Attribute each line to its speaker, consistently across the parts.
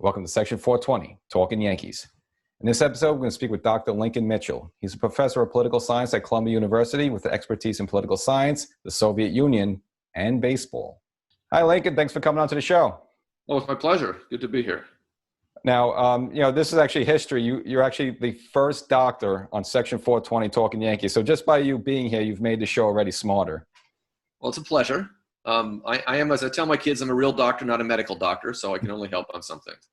Speaker 1: Welcome to Section 420, Talkin Yankees. In this episode, we're going to speak with Dr. Lincoln Mitchell. He's a professor of political science at Columbia University with expertise in political science, the Soviet Union, and baseball. Hi, Lincoln. Thanks for coming on to the show.
Speaker 2: Oh, it's my pleasure. Good to be here.
Speaker 1: Now, this is actually history. You're actually the first doctor on Section 420, Talkin Yankees. So just by you being here, you've made the show already smarter.
Speaker 2: Well, it's a pleasure. I am, as I tell my kids, I'm a real doctor, not a medical doctor, so I can only help on some things.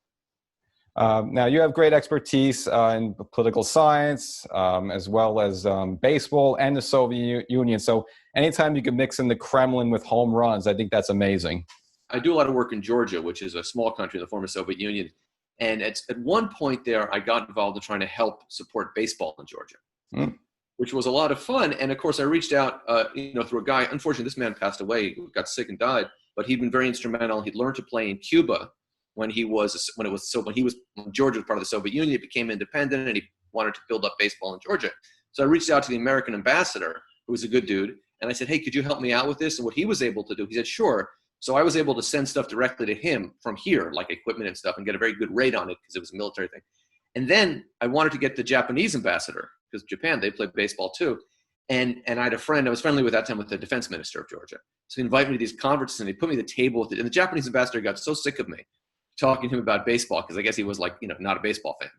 Speaker 1: Now, you have great expertise in political science, as well as baseball and the Soviet Union. So anytime you can mix in the Kremlin with home runs, I think that's amazing.
Speaker 2: I do a lot of work in Georgia, which is a small country in the former Soviet Union. And at one point there, I got involved in trying to help support baseball in Georgia, which was a lot of fun. And of course, I reached out, through a guy. Unfortunately, this man passed away, got sick and died. But he'd been very instrumental. He'd learned to play in Cuba when Georgia was part of the Soviet Union. It became independent, and he wanted to build up baseball in Georgia. So I reached out to the American ambassador, who was a good dude, and I said, "Hey, could you help me out with this?" And what he was able to do, he said, "Sure." So I was able to send stuff directly to him from here, like equipment and stuff, and get a very good rate on it because it was a military thing. And then I wanted to get the Japanese ambassador, because Japan, they play baseball too. And I had a friend, I was friendly with that time with the defense minister of Georgia. So he invited me to these conferences, and he put me at the table with it. And the Japanese ambassador got so sick of me talking to him about baseball, because I guess he was not a baseball fan.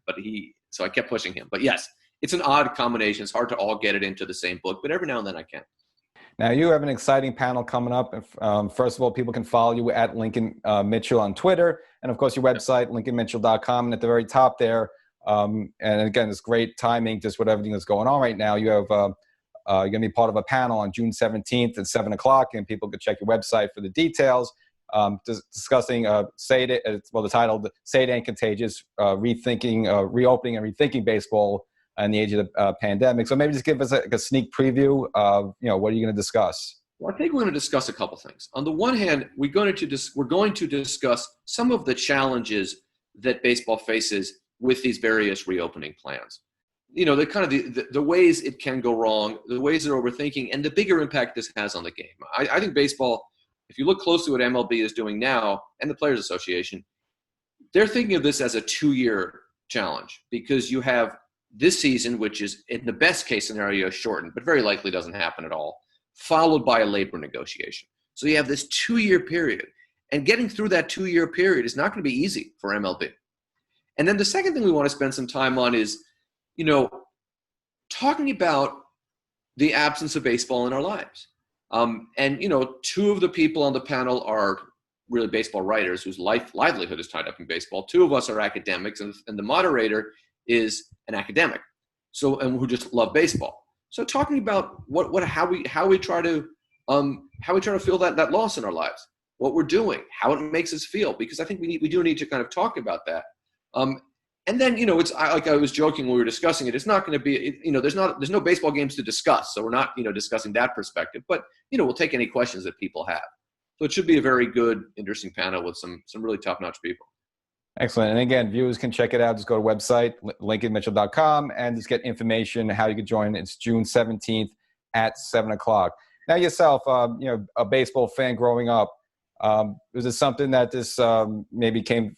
Speaker 2: So I kept pushing him. But yes, it's an odd combination. It's hard to all get it into the same book, but every now and then I can.
Speaker 1: Now, you have an exciting panel coming up. First of all, people can follow you at Lincoln Mitchell on Twitter. And, of course, your website, lincolnmitchell.com. And at the very top there, and, again, it's great timing just with everything that's going on right now. You have you're going to be part of a panel on June 17th at 7 o'clock. And people can check your website for the details, discussing, the title, Say It Ain't Contagious, Reopening and Rethinking Baseball in the age of the pandemic. So maybe just give us a sneak preview of, what are you going to discuss?
Speaker 2: Well, I think we're going to discuss a couple things. On the one hand, we're going to discuss some of the challenges that baseball faces with these various reopening plans. The kind of the ways it can go wrong, the ways they're overthinking, and the bigger impact this has on the game. I think baseball, if you look closely at what MLB is doing now and the Players Association, they're thinking of this as a 2-year challenge, because you have this season, which is in the best case scenario shortened, but very likely doesn't happen at all, followed by a labor negotiation. So you have this 2-year period, and getting through that 2-year period is not going to be easy for MLB. And then the second thing we want to spend some time on is, talking about the absence of baseball in our lives. Two of the people on the panel are really baseball writers whose livelihood is tied up in baseball. 2 of us are academics, and the moderator is an academic, and who just love baseball. So talking about how we try to feel that loss in our lives, what we're doing, how it makes us feel, because I think we do need to kind of talk about that. And then it's like I was joking when we were discussing it. It's not going to be there's no baseball games to discuss, so we're not discussing that perspective. But we'll take any questions that people have. So it should be a very good, interesting panel with some really top-notch people.
Speaker 1: Excellent. And again, viewers can check it out. Just go to website, lincolnmitchell.com, and just get information how you can join. It's June 17th at 7 o'clock. Now yourself, a baseball fan growing up, was it something that this maybe came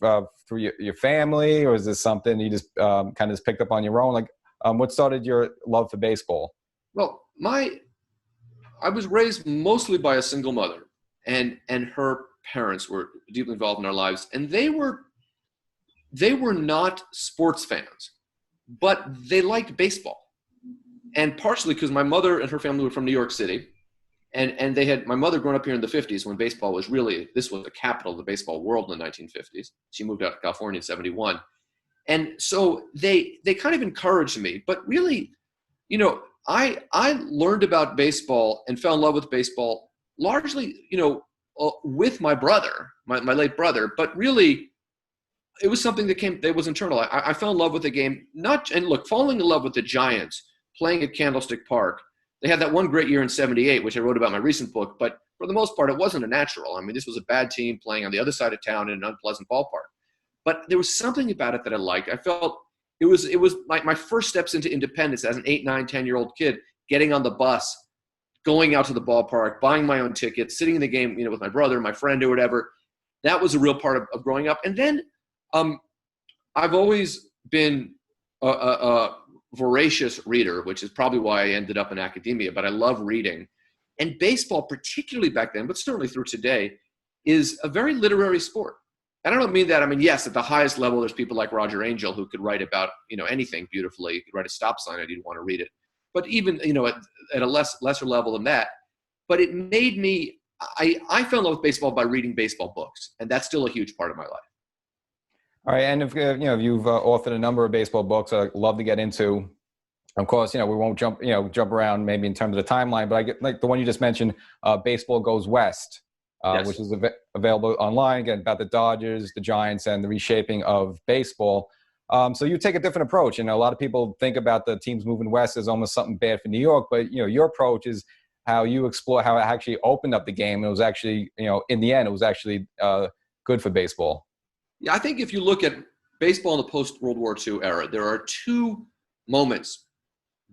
Speaker 1: through your family, or is this something you just kind of just picked up on your own? Like, what started your love for baseball?
Speaker 2: Well, I was raised mostly by a single mother, and her parents were deeply involved in our lives, and they were not sports fans, but they liked baseball. And partially because my mother and her family were from New York City, and they had my mother grown up here in the 50s when baseball was this was the capital of the baseball world in the 1950s. She moved out to California in 71. And so they kind of encouraged me, but really, I learned about baseball and fell in love with baseball largely, with my brother, my late brother, but really, it was something that was internal. I fell in love with the game, falling in love with the Giants, playing at Candlestick Park. They had that one great year in 78, which I wrote about in my recent book, but for the most part, it wasn't a natural. I mean, this was a bad team playing on the other side of town in an unpleasant ballpark. But there was something about it that I liked. I felt it was my first steps into independence as an 8, 9, 10-year-old kid, getting on the bus, going out to the ballpark, buying my own tickets, sitting in the game, with my brother, my friend, or whatever. That was a real part of growing up. And then I've always been a voracious reader, which is probably why I ended up in academia, but I love reading. And baseball, particularly back then, but certainly through today, is a very literary sport. And I don't mean that, I mean, yes, at the highest level, there's people like Roger Angell who could write about, anything beautifully. You could write a stop sign and you'd want to read it. But even, at a lesser level than that, but it made me, I fell in love with baseball by reading baseball books. And that's still a huge part of my life.
Speaker 1: All right, and if you've authored a number of baseball books, I'd love to get into. Of course, we won't jump around maybe in terms of the timeline, but I get like the one you just mentioned, Baseball Goes West,
Speaker 2: Yes.
Speaker 1: which is available online, again, about the Dodgers, the Giants, and the reshaping of baseball. So you take a different approach. A lot of people think about the teams moving west as almost something bad for New York, but your approach is how you explore how it actually opened up the game. It was actually, in the end, it was actually good for baseball.
Speaker 2: Yeah, I think if you look at baseball in the post-World War II era, there are two moments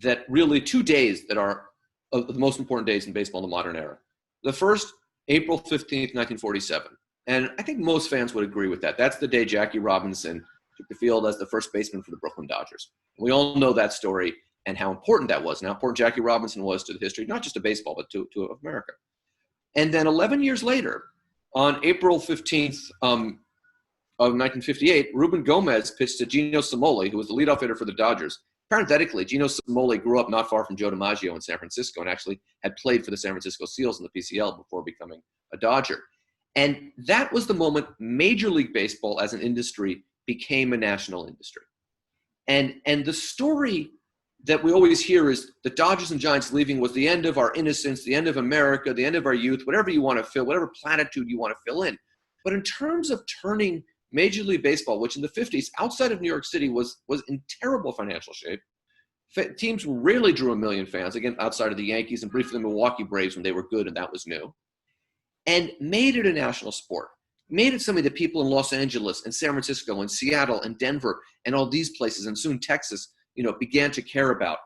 Speaker 2: that really, 2 days that are the most important days in baseball in the modern era. The first, April 15th, 1947. And I think most fans would agree with that. That's the day Jackie Robinson took the field as the first baseman for the Brooklyn Dodgers. We all know that story and how important that was and how important Jackie Robinson was to the history, not just of baseball, but to America. And then 11 years later, on April 15th, of 1958, Ruben Gomez pitched to Gino Cimoli, who was the leadoff hitter for the Dodgers. Parenthetically, Gino Cimoli grew up not far from Joe DiMaggio in San Francisco and actually had played for the San Francisco Seals in the PCL before becoming a Dodger. And that was the moment Major League Baseball as an industry became a national industry. And the story that we always hear is the Dodgers and Giants leaving was the end of our innocence, the end of America, the end of our youth, whatever you want to fill, whatever platitude you want to fill in. But in terms of turning Major League Baseball, which in the 50s, outside of New York City, was in terrible financial shape. Teams rarely drew 1 million fans, again, outside of the Yankees and briefly the Milwaukee Braves when they were good, and that was new. And made it a national sport. Made it something that people in Los Angeles and San Francisco and Seattle and Denver and all these places and soon Texas, began to care about.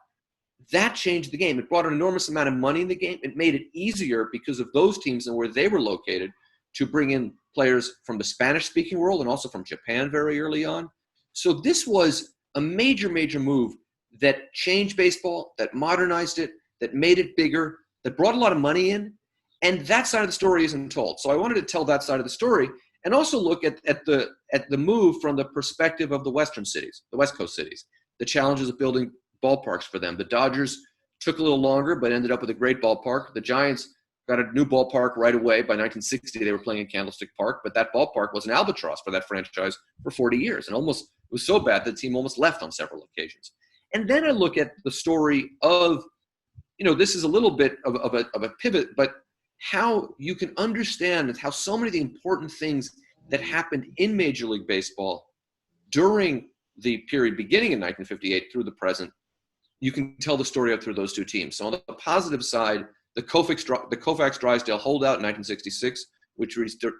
Speaker 2: That changed the game. It brought an enormous amount of money in the game. It made it easier because of those teams and where they were located to bring in players from the Spanish-speaking world and also from Japan very early on. So this was a major, major move that changed baseball, that modernized it, that made it bigger, that brought a lot of money in, and that side of the story isn't told. So I wanted to tell that side of the story and also look at the move from the perspective of the Western cities, the West Coast cities, the challenges of building ballparks for them. The Dodgers took a little longer but ended up with a great ballpark. The Giants got a new ballpark right away. By 1960, they were playing in Candlestick Park, but that ballpark was an albatross for that franchise for 40 years. And it was so bad that the team almost left on several occasions. And then I look at the story of, this is a little bit of a pivot, but how you can understand how so many of the important things that happened in Major League Baseball during the period beginning in 1958 through the present, you can tell the story up through those two teams. So on the positive side, the Koufax-Drysdale holdout in 1966, which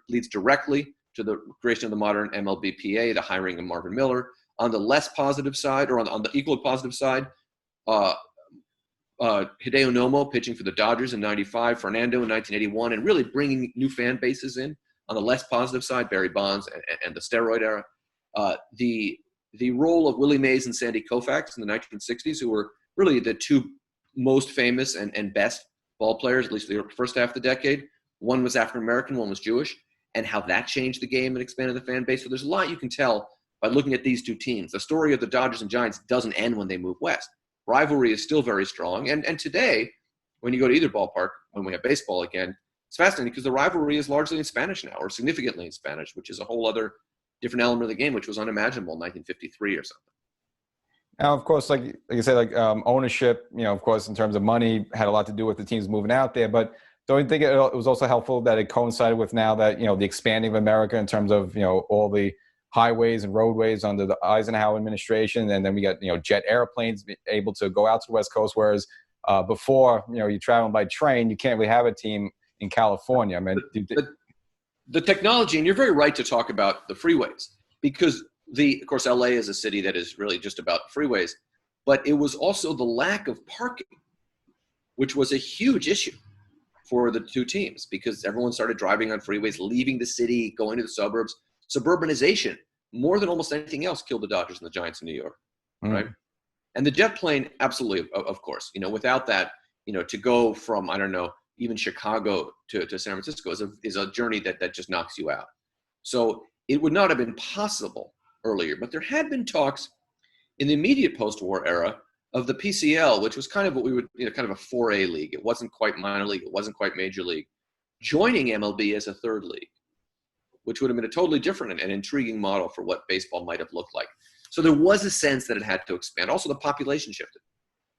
Speaker 2: leads directly to the creation of the modern MLBPA, the hiring of Marvin Miller. On the less positive side, or on the equal positive side, Hideo Nomo pitching for the Dodgers in 95, Fernando in 1981, and really bringing new fan bases in. On the less positive side, Barry Bonds and the steroid era. The role of Willie Mays and Sandy Koufax in the 1960s, who were really the two most famous and best ball players, at least the first half of the decade. One was African-American, one was Jewish, and how that changed the game and expanded the fan base. So there's a lot you can tell by looking at these two teams. The story of the Dodgers and Giants doesn't end when they move west. Rivalry is still very strong. And today, when you go to either ballpark, when we have baseball again, it's fascinating because the rivalry is largely in Spanish now, or significantly in Spanish, which is a whole other different element of the game, which was unimaginable in 1953 or something.
Speaker 1: Now, of course, like you said, ownership, of course, in terms of money, had a lot to do with the teams moving out there. But don't you think it was also helpful that it coincided with now that, the expanding of America in terms of, all the highways and roadways under the Eisenhower administration. And then we got, jet airplanes able to go out to the West Coast. Whereas before, you're traveling by train, you can't really have a team in California. I mean,
Speaker 2: the technology, and you're very right to talk about the freeways, because of course, LA is a city that is really just about freeways, but it was also the lack of parking, which was a huge issue for the two teams because everyone started driving on freeways, leaving the city, going to the suburbs. Suburbanization more than almost anything else, killed the Dodgers and the Giants in New York, right?
Speaker 1: Mm.
Speaker 2: And the jet plane, absolutely, of course. Without that, to go from, I don't know, even Chicago to San Francisco is a journey that just knocks you out. So it would not have been possible earlier, but there had been talks in the immediate post-war era of the PCL, which was kind of what we would, kind of a 4A league. It wasn't quite minor league. It wasn't quite major league. Joining MLB as a third league, which would have been a totally different and intriguing model for what baseball might have looked like. So there was a sense that it had to expand. Also, the population shifted.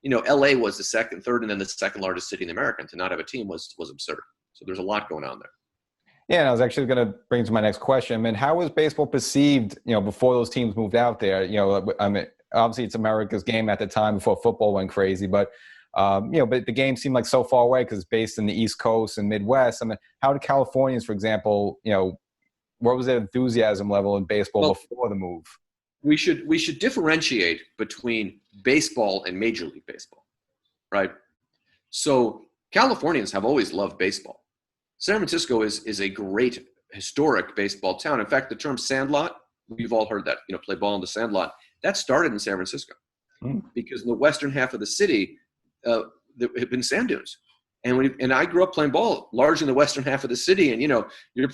Speaker 2: LA was the third, and then the second largest city in America. And to not have a team was absurd. So there's a lot going on there.
Speaker 1: Yeah, and I was actually going to bring to my next question. I mean, how was baseball perceived, before those teams moved out there? I mean, obviously it's America's game at the time before football went crazy, but but the game seemed like so far away because it's based in the East Coast and Midwest. I mean, how did Californians, for example, what was their enthusiasm level in baseball before the move?
Speaker 2: We should differentiate between baseball and Major League Baseball, right? So Californians have always loved baseball. San Francisco is a great historic baseball town. In fact, the term sandlot, we've all heard that, play ball in the sandlot, that started in San Francisco because in the western half of the city, there had been sand dunes. And I grew up playing ball largely in the western half of the city. And,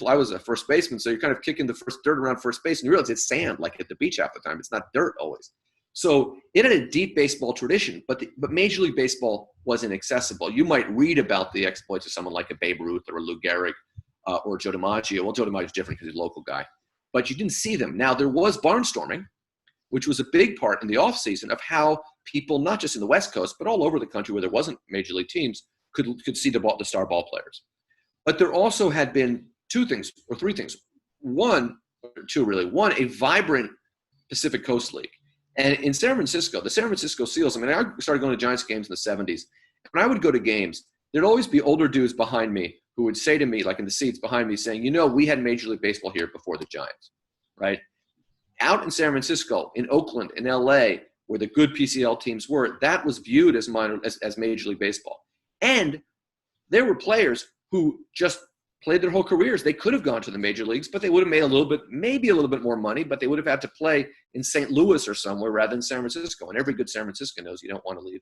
Speaker 2: I was a first baseman, so you're kind of kicking the first dirt around first base, and you realize it's sand, like at the beach half the time. It's not dirt always. So it had a deep baseball tradition, but Major League Baseball wasn't accessible. You might read about the exploits of someone like a Babe Ruth or a Lou Gehrig or Joe DiMaggio. Well, Joe DiMaggio's different because he's a local guy. But you didn't see them. Now, there was barnstorming, which was a big part in the offseason of how people, not just in the West Coast, but all over the country where there wasn't major league teams, could see the star ball players. But there also had been three things. One, a vibrant Pacific Coast League. And in San Francisco, the San Francisco Seals, I started going to Giants games in the 70s. When I would go to games, there'd always be older dudes behind me who would say to me, like in the seats behind me, saying, we had Major League Baseball here before the Giants, right? Out in San Francisco, in Oakland, in LA, where the good PCL teams were, that was viewed as Major League Baseball. And there were players who just played their whole careers. They could have gone to the major leagues, but they would have made maybe a little bit more money, but they would have had to play in St. Louis or somewhere rather than San Francisco. And every good San Franciscan knows you don't want to leave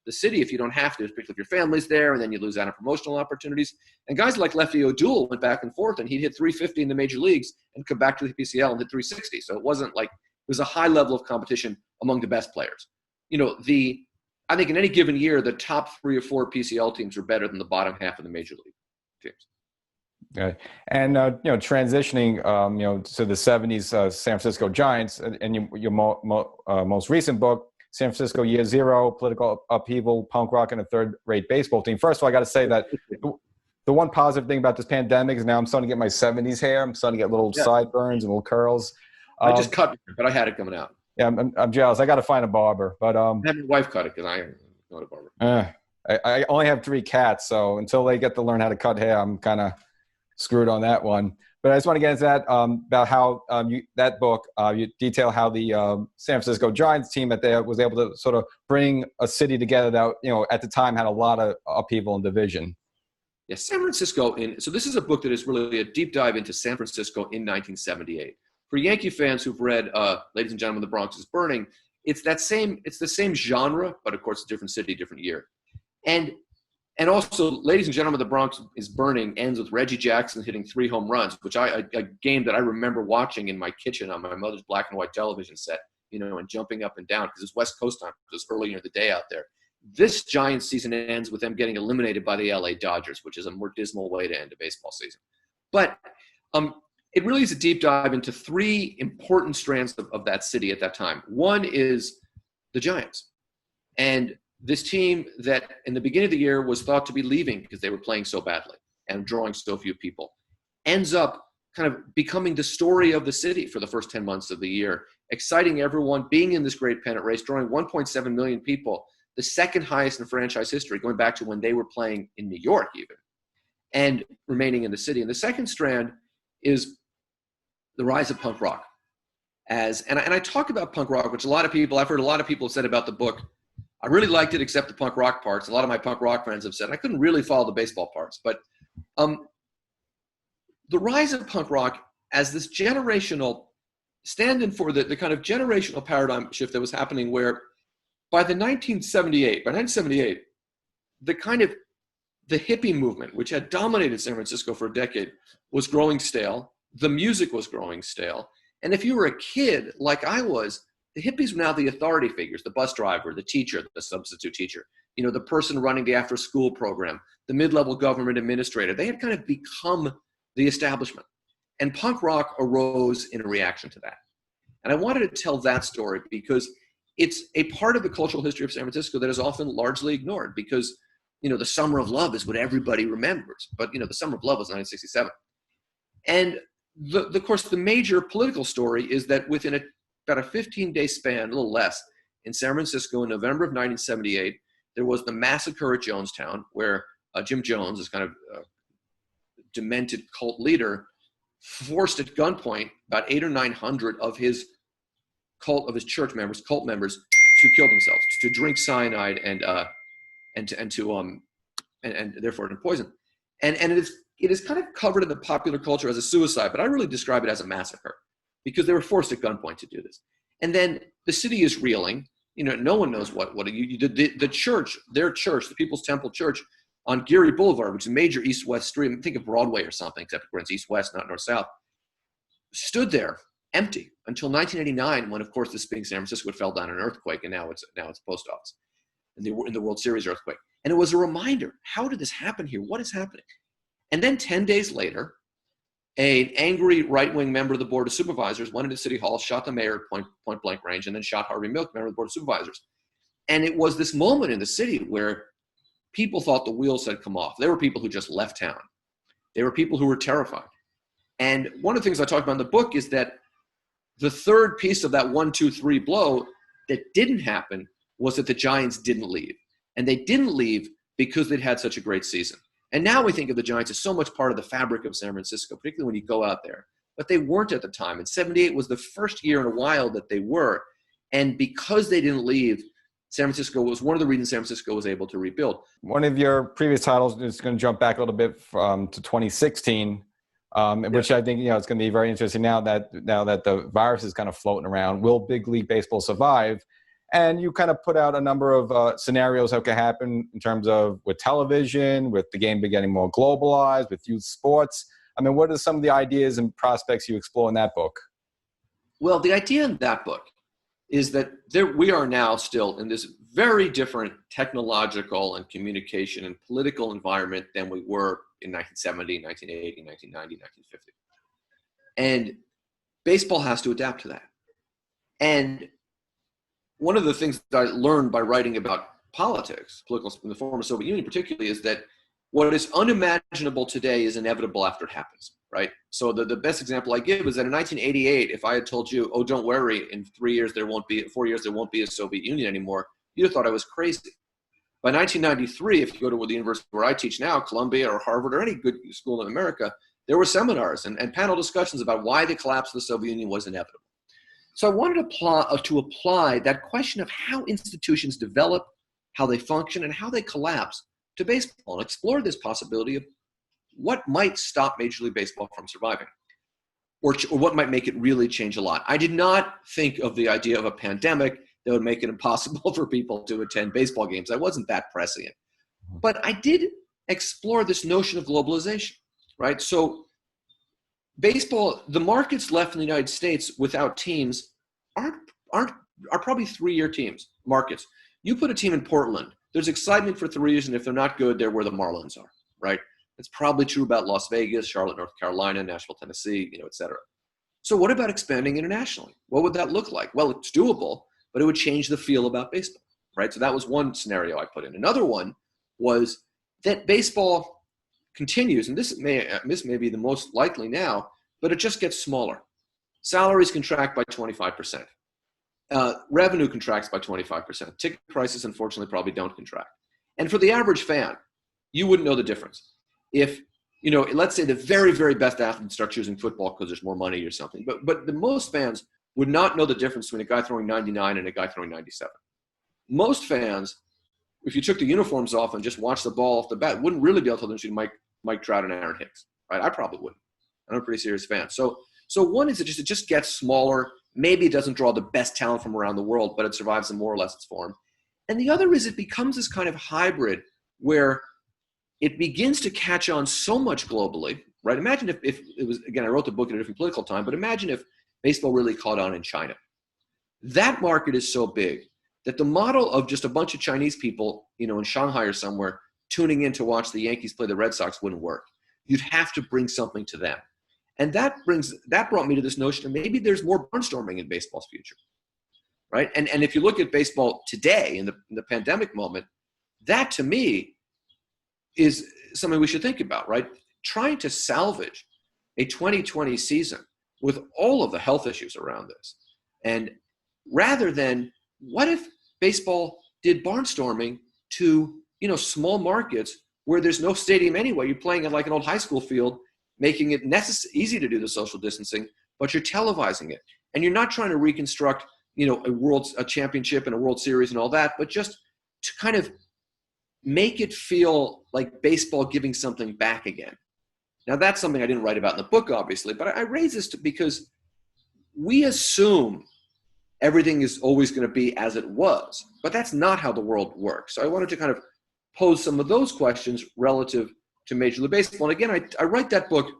Speaker 2: the city if you don't have to, particularly if your family's there, and then you lose out on promotional opportunities. And guys like Lefty O'Doul went back and forth, and he'd hit 350 in the major leagues and come back to the PCL and hit 360. So it wasn't like – it was a high level of competition among the best players. I think in any given year, the top 3 or 4 PCL teams are better than the bottom half of the major league teams.
Speaker 1: Okay. And, transitioning, to the 70s San Francisco Giants and your most recent book, San Francisco Year Zero, Political Upheaval, Punk Rock, and a Third-Rate Baseball Team. First of all, I got to say that the one positive thing about this pandemic is now I'm starting to get my 70s hair. I'm starting to get little sideburns and little curls.
Speaker 2: I just cut it, but I had it coming out.
Speaker 1: Yeah, I'm jealous. I got to find a barber, but
Speaker 2: I had my wife cut it because I am not a barber.
Speaker 1: I only have 3 cats, so until they get to learn how to cut hair, I'm kind of screwed on that one. But I just want to get into that about how that book you detail how the San Francisco Giants team was able to sort of bring a city together that at the time had a lot of upheaval and division.
Speaker 2: Yeah, San Francisco. So this is a book that is really a deep dive into San Francisco in 1978. For Yankee fans who've read Ladies and Gentlemen, the Bronx is Burning, it's the same genre, but of course a different city, different year. And also, Ladies and Gentlemen, the Bronx is Burning ends with Reggie Jackson hitting 3 home runs, which a game that I remember watching in my kitchen on my mother's black and white television set, and jumping up and down because it's West Coast time. It was earlier in the day out there. This Giants season ends with them getting eliminated by the LA Dodgers, which is a more dismal way to end a baseball season. But it really is a deep dive into 3 important strands of that city at that time. One is the Giants. And this team that in the beginning of the year was thought to be leaving because they were playing so badly and drawing so few people, ends up kind of becoming the story of the city for the first 10 months of the year, exciting everyone, being in this great pennant race, drawing 1.7 million people, the second highest in franchise history, going back to when they were playing in New York even, and remaining in the city. And the second strand is the rise of punk rock. And I talk about punk rock, which I've heard a lot of people have said about the book. I really liked it except the punk rock parts. A lot of my punk rock friends have said I couldn't really follow the baseball parts. But the rise of punk rock as this generational stand in for the kind of generational paradigm shift that was happening, where by 1978, the hippie movement, which had dominated San Francisco for a decade, was growing stale. The music was growing stale. And if you were a kid like I was, the hippies were now the authority figures, the bus driver, the teacher, the substitute teacher, the person running the after school program, the mid-level government administrator. They had kind of become the establishment. And punk rock arose in a reaction to that. And I wanted to tell that story because it's a part of the cultural history of San Francisco that is often largely ignored, because the Summer of Love is what everybody remembers. But the Summer of Love was 1967. And of course, the major political story is that within about a 15-day span, a little less, in San Francisco in November of 1978, there was the massacre at Jonestown, where Jim Jones, this kind of demented cult leader, forced at gunpoint about 800 or 900 of his cult members to kill themselves, to drink cyanide and therefore to poison. And it is kind of covered in the popular culture as a suicide, but I really describe it as a massacre, because they were forced at gunpoint to do this. And then the city is reeling. No one knows the church, their church, the People's Temple Church on Geary Boulevard, which is a major east-west street. Think of Broadway or something, except it's east-west, not north-south. Stood there empty until 1989, when, of course, this being San Francisco, it fell down in an earthquake, and now it's a post office. And they were in the World Series earthquake. And it was a reminder, how did this happen here? What is happening? And then 10 days later, an angry right-wing member of the Board of Supervisors went into City Hall, shot the mayor at point-blank range, and then shot Harvey Milk, member of the Board of Supervisors. And it was this moment in the city where people thought the wheels had come off. There were people who just left town. There were people who were terrified. And one of the things I talk about in the book is that the third piece of that 1, 2, 3 blow that didn't happen was that the Giants didn't leave. And they didn't leave because they'd had such a great season. And now we think of the Giants as so much part of the fabric of San Francisco, particularly when you go out there. But they weren't at the time. And 78 was the first year in a while that they were. And because they didn't leave, San Francisco was one of the reasons San Francisco was able to rebuild.
Speaker 1: One of your previous titles is going to jump back a little bit to 2016, which I think it's going to be very interesting now that the virus is kind of floating around. Will Big League Baseball survive? And you kind of put out a number of scenarios that could happen in terms of with television, with the game getting more globalized, with youth sports. I mean, what are some of the ideas and prospects you explore in that book?
Speaker 2: Well, the idea in that book is that we are now still in this very different technological and communication and political environment than we were in 1970, 1980, 1990, 1950. And baseball has to adapt to that. And one of the things that I learned by writing about politics, political in the former Soviet Union particularly, is that what is unimaginable today is inevitable after it happens, right? So the best example I give is that in 1988, if I had told you, oh, don't worry, in 4 years there won't be a Soviet Union anymore, you'd have thought I was crazy. By 1993, if you go to the university where I teach now, Columbia or Harvard or any good school in America, there were seminars and panel discussions about why the collapse of the Soviet Union was inevitable. So I wanted to apply that question of how institutions develop, how they function, and how they collapse to baseball, and explore this possibility of what might stop Major League Baseball from surviving, or what might make it really change a lot. I did not think of the idea of a pandemic that would make it impossible for people to attend baseball games. I wasn't that prescient. But I did explore this notion of globalization, right? So baseball, the markets left in the United States without teams are probably 3-year teams, markets. You put a team in Portland, there's excitement for 3 years, and if they're not good, they're where the Marlins are, right? It's probably true about Las Vegas, Charlotte, North Carolina, Nashville, Tennessee, et cetera. So what about expanding internationally? What would that look like? Well, it's doable, but it would change the feel about baseball, right? So that was one scenario I put in. Another one was that baseball continues, and this may be the most likely now, but it just gets smaller. Salaries contract by 25%. Revenue contracts by 25%. Ticket prices, unfortunately, probably don't contract. And for the average fan, you wouldn't know the difference. If, let's say the very, very best athletes start choosing football because there's more money or something, but the most fans would not know the difference between a guy throwing 99 and a guy throwing 97. Most fans, if you took the uniforms off and just watched the ball off the bat, wouldn't really be able to tell them between Mike Trout and Aaron Hicks, right? I probably wouldn't. I'm a pretty serious fan. So So one is it just gets smaller. Maybe it doesn't draw the best talent from around the world, but it survives in more or less its form. And the other is it becomes this kind of hybrid where it begins to catch on so much globally, right? Imagine if it was, again, I wrote the book at a different political time, but imagine if baseball really caught on in China. That market is so big that the model of just a bunch of Chinese people, in Shanghai or somewhere, tuning in to watch the Yankees play the Red Sox wouldn't work. You'd have to bring something to them. And that brought me to this notion of maybe there's more barnstorming in baseball's future, right? And if you look at baseball today in the pandemic moment, that to me is something we should think about, right? Trying to salvage a 2020 season with all of the health issues around this. And rather than, what if baseball did barnstorming to, small markets where there's no stadium anyway? You're playing at like an old high school field, making it easy to do the social distancing, but you're televising it. And you're not trying to reconstruct, a championship and a World Series and all that, but just to kind of make it feel like baseball giving something back again. Now, that's something I didn't write about in the book, obviously, but I raise this because we assume everything is always going to be as it was, but that's not how the world works. So I wanted to kind of pose some of those questions relative to Major League Baseball. And again, I write that book,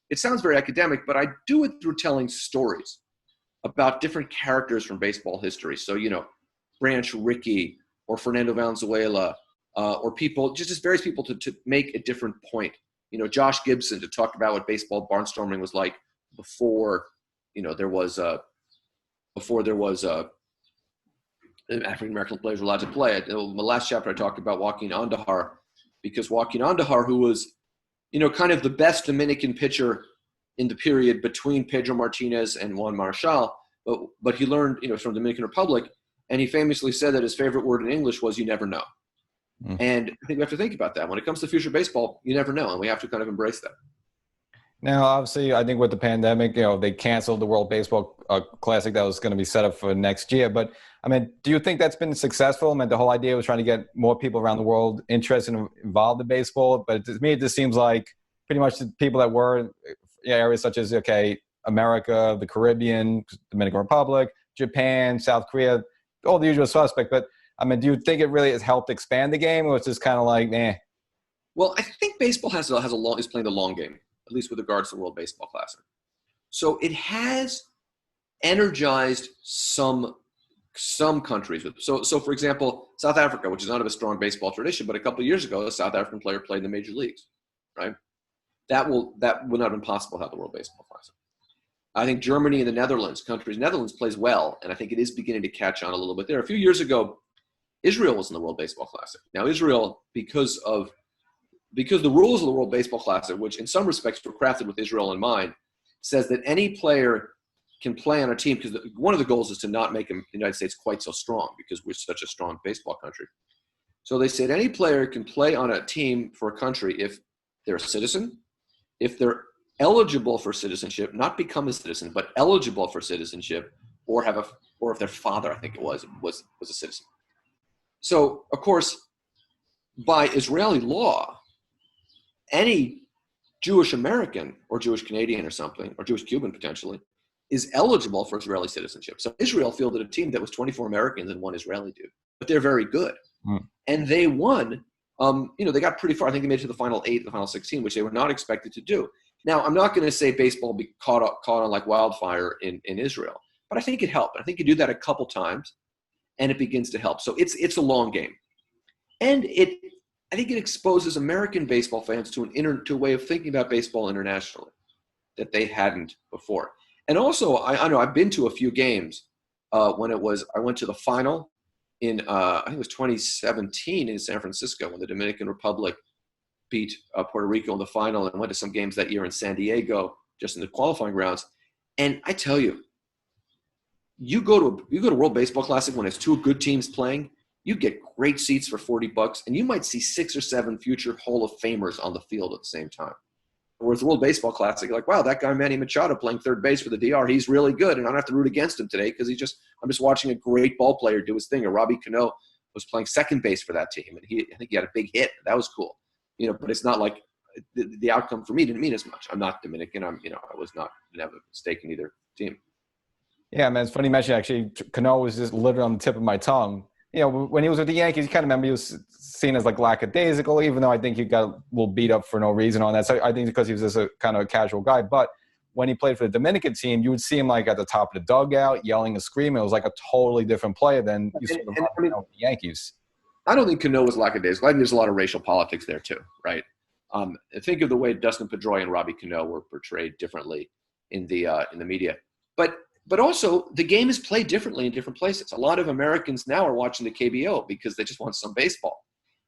Speaker 2: it sounds very academic, but I do it through telling stories about different characters from baseball history. So, Branch Rickey or Fernando Valenzuela, or people, just various people to make a different point. Josh Gibson to talk about what baseball barnstorming was like before there was African American players were allowed to play. In the last chapter, I talked about Joaquin Andahar, because Joaquin Andahar, who was, kind of the best Dominican pitcher in the period between Pedro Martinez and Juan Marichal, but he learned, from the Dominican Republic, and he famously said that his favorite word in English was "you never know." And I think we have to think about that. When it comes to future baseball, you never know, and we have to kind of embrace that.
Speaker 1: Now, obviously, I think with the pandemic, they canceled the World Baseball Classic that was going to be set up for next year. But, do you think that's been successful? The whole idea was trying to get more people around the world interested and involved in baseball. But to me, it just seems like pretty much the people that were in areas such as, America, the Caribbean, Dominican Republic, Japan, South Korea, all the usual suspects. But, do you think it really has helped expand the game, or it's just kind of like, eh?
Speaker 2: Well, I think baseball is playing the long game, at least with regards to the World Baseball Classic. So it has energized some countries. So for example, South Africa, which is not of a strong baseball tradition, but a couple of years ago, a South African player played in the major leagues, right? That would not have been possible without the World Baseball Classic. I think Germany and the Netherlands plays well, and I think it is beginning to catch on a little bit there. A few years ago, Israel was in the World Baseball Classic. Now, Israel, because the rules of the World Baseball Classic, which in some respects were crafted with Israel in mind, says that any player can play on a team, because one of the goals is to not make the United States quite so strong, because we're such a strong baseball country. So they said any player can play on a team for a country if they're a citizen, if they're eligible for citizenship, not become a citizen, but eligible for citizenship, or if their father, I think it was a citizen. So, of course, by Israeli law, any Jewish American or Jewish Canadian or something, or Jewish Cuban potentially, is eligible for Israeli citizenship. So Israel fielded a team that was 24 Americans and one Israeli dude, but they're very good. And they won, they got pretty far. I think they made it to the final 8, the final 16, which they were not expected to do. Now, I'm not going to say baseball be caught on like wildfire in Israel, but I think it helped. I think you do that a couple times, and it begins to help. So it's a long game. And I think it exposes American baseball fans to a way of thinking about baseball internationally that they hadn't before. And also, I know I've been to a few games I went to the final in, I think it was 2017 in San Francisco when the Dominican Republic beat Puerto Rico in the final, and went to some games that year in San Diego, just in the qualifying rounds. And I tell you, you go to World Baseball Classic when it's two good teams playing, you get great seats for $40, and you might see 6 or 7 future Hall of Famers on the field at the same time. Whereas the World Baseball Classic, you're like, wow, that guy Manny Machado playing third base for the DR, he's really good, and I don't have to root against him today because I'm just watching a great ball player do his thing. Or Robbie Cano was playing second base for that team, and I think he had a big hit. That was cool. But it's not like the outcome for me didn't mean as much. I'm not Dominican. I didn't have a stake in either team.
Speaker 1: Yeah, man, it's funny you mentioned actually. Cano was just literally on the tip of my tongue. When he was with the Yankees, you kind of remember he was seen as like lackadaisical, even though I think he got a little beat up for no reason on that. So I think because he was just a kind of a casual guy. But when he played for the Dominican team, you would see him like at the top of the dugout, yelling and screaming. It was like a totally different player than you saw with the Yankees.
Speaker 2: I don't think Cano was lackadaisical. I think there's a lot of racial politics there too, right? Think of the way Dustin Pedroia and Robbie Cano were portrayed differently in the media. But also, the game is played differently in different places. A lot of Americans now are watching the KBO because they just want some baseball.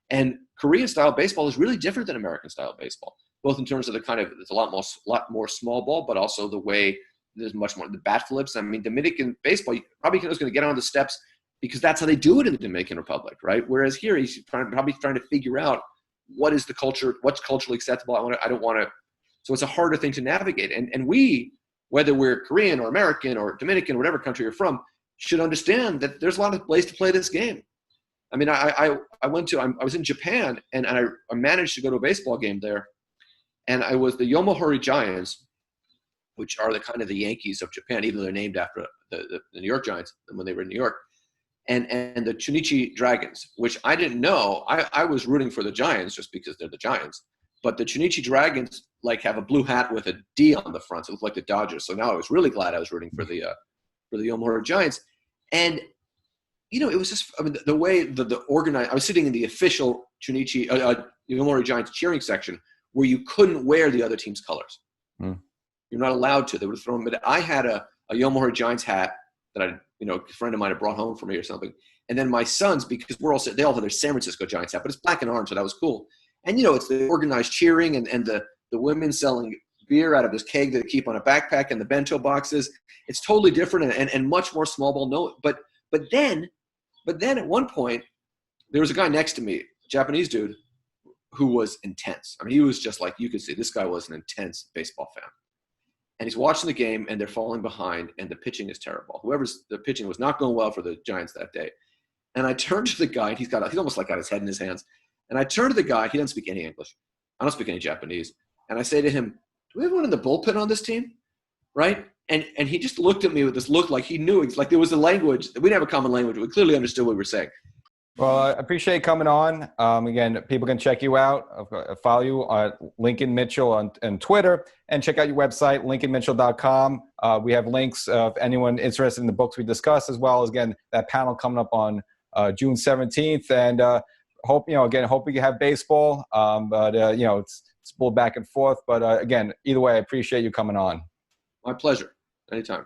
Speaker 2: And Korean-style baseball is really different than American-style baseball, both in terms of there's a lot more small ball, but also the way there's much more the bat flips. I mean, Dominican baseball, Robbie Cano's going to get on the steps because that's how they do it in the Dominican Republic, right? Whereas here, he's probably trying to figure out what is the culture, what's culturally acceptable. I don't want to. So it's a harder thing to navigate. And we, whether we're Korean or American or Dominican, whatever country you're from, should understand that there's a lot of ways to play this game. I mean, I was in Japan and I managed to go to a baseball game there, and I was the Yomiuri Giants, which are the kind of the Yankees of Japan, even though they're named after the New York Giants when they were in New York, and the Chunichi Dragons, which I didn't know. I was rooting for the Giants just because they're the Giants, but the Chunichi Dragons like have a blue hat with a D on the front, so it looked like the Dodgers. So now I was really glad I was rooting for the Yomiuri Giants, and it was just, I mean, the way the organized, I was sitting in the official Chunichi, Yomiuri Giants cheering section where you couldn't wear the other team's colors. Mm. You're not allowed to. They would have thrown, but I had a Yomiuri Giants hat that a friend of mine had brought home for me or something. And then my sons, because they all have their San Francisco Giants hat, but it's black and orange, so that was cool. And, it's the organized cheering and the women selling beer out of this keg that they keep on a backpack and the bento boxes. It's totally different and much more small ball. No, but then at one point, there was a guy next to me, a Japanese dude, who was intense. I mean, he was just like, you could see this guy was an intense baseball fan. And he's watching the game, and they're falling behind, and the pitching is terrible. The pitching was not going well for the Giants that day. And I turned to the guy, and he's almost like got his head in his hands. And I turned to the guy. He doesn't speak any English. I don't speak any Japanese. And I say to him, do we have one in the bullpen on this team? Right? And he just looked at me with this look like he knew, like there was a language. We didn't have a common language. We clearly understood what we were saying.
Speaker 1: Well, I appreciate coming on. Again, people can check you out. Follow you on Lincoln Mitchell on Twitter, and check out your website, lincolnmitchell.com. We have links of anyone interested in the books we discussed, as well as, again, that panel coming up on June 17th. And hope we have baseball. But it's pulled back and forth. But again, either way, I appreciate you coming on.
Speaker 2: My pleasure. Anytime.